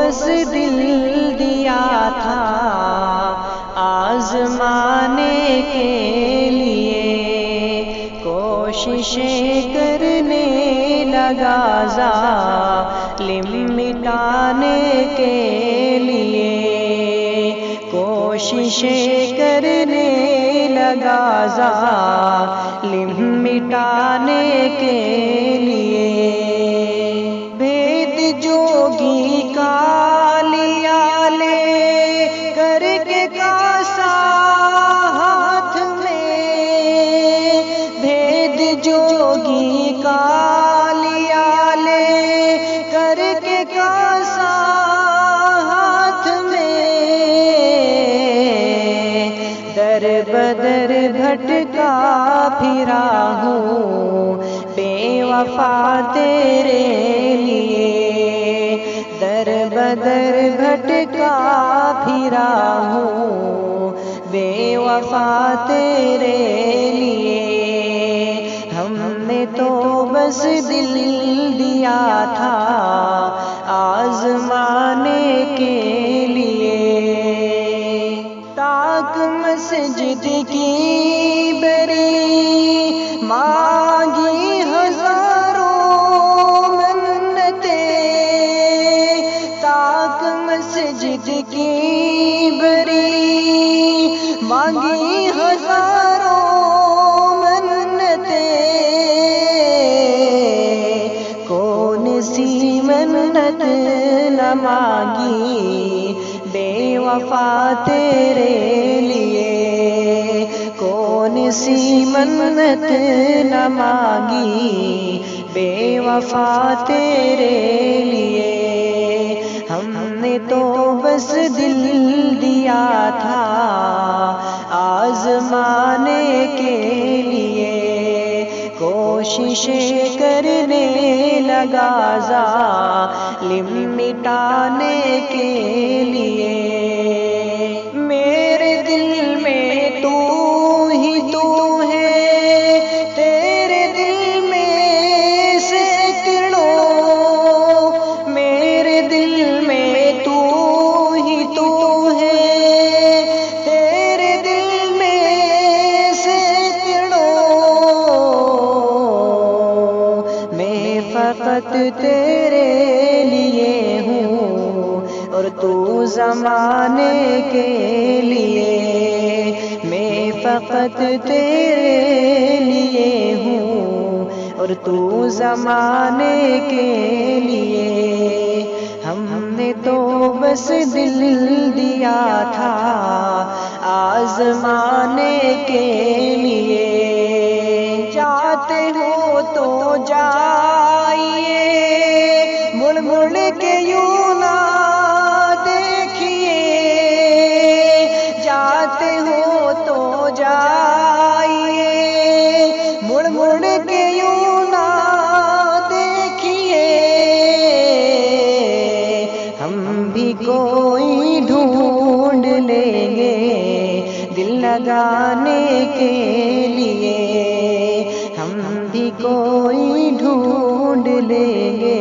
بس دل دیا تھا آزمانے کے لیے، کوششیں کرنے لگا ظالم مٹانے کے لیے، کوششیں کرنے لگا ظالم مٹانے کے لیے۔ بھید جوگی کا لیا لے کر کے کاسا ہاتھ میں، بھید جوگی کا لیا لے کر کے کاسا ہاتھ میں، در بدر بھٹکا پھرا ہوں بے وفا تیرے لیے، در بدر بھٹکا پھرا ہوں بے وفا تیرے لیے۔ ہم نے تو بس دل دیا تھا آزمانے کے لیے، تاک مسجد کی بری مانگی ہزاروں منتیں، تاک مسجد کی بری مانگی ہزاروں منتیں، کون سی منت نہ مانگی بے وفا تیرے لیے، کون سی منت نہ مانگی بے وفا تیرے لیے۔ ہم نے تو بس دل دیا تھا آزمانے کے لیے، کوششیں کرنے لگا ظالم مٹانے کے لیے۔ میرے دل میں تو ہی تو ہے، تیرے دل میں سینکڑوں، میرے دل میں تو ہی تو ہے، تیرے دل میں سینکڑوں، میں فقط تیرے لیے ہوں اور تو زمانے کے لیے، میں فقط تیرے لیے ہوں اور تو زمانے کے لیے۔ ہم نے تو بس دل دیا تھا آزمانے کے لیے، جاتے ہو تو جائیے مڑ مڑ کے یوں نہ دیکھیے، جاتے ہو تو جائیے مڑ مڑ کے یوں نہ دیکھیے، ہم بھی کوئی ڈھونڈ لیں گے دل لگانے کے لیے، ہم بھی کوئی ڈھونڈ لیں گے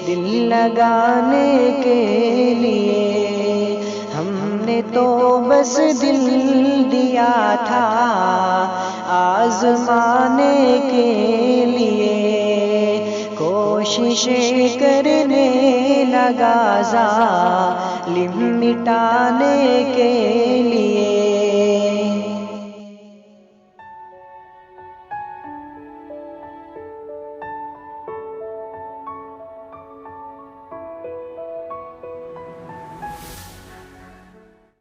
دل لگانے کے لیے۔ ہم نے تو بس دل دیا تھا آزمانے کے لیے، کوششیں کرنے لگا ظالم مٹانے کے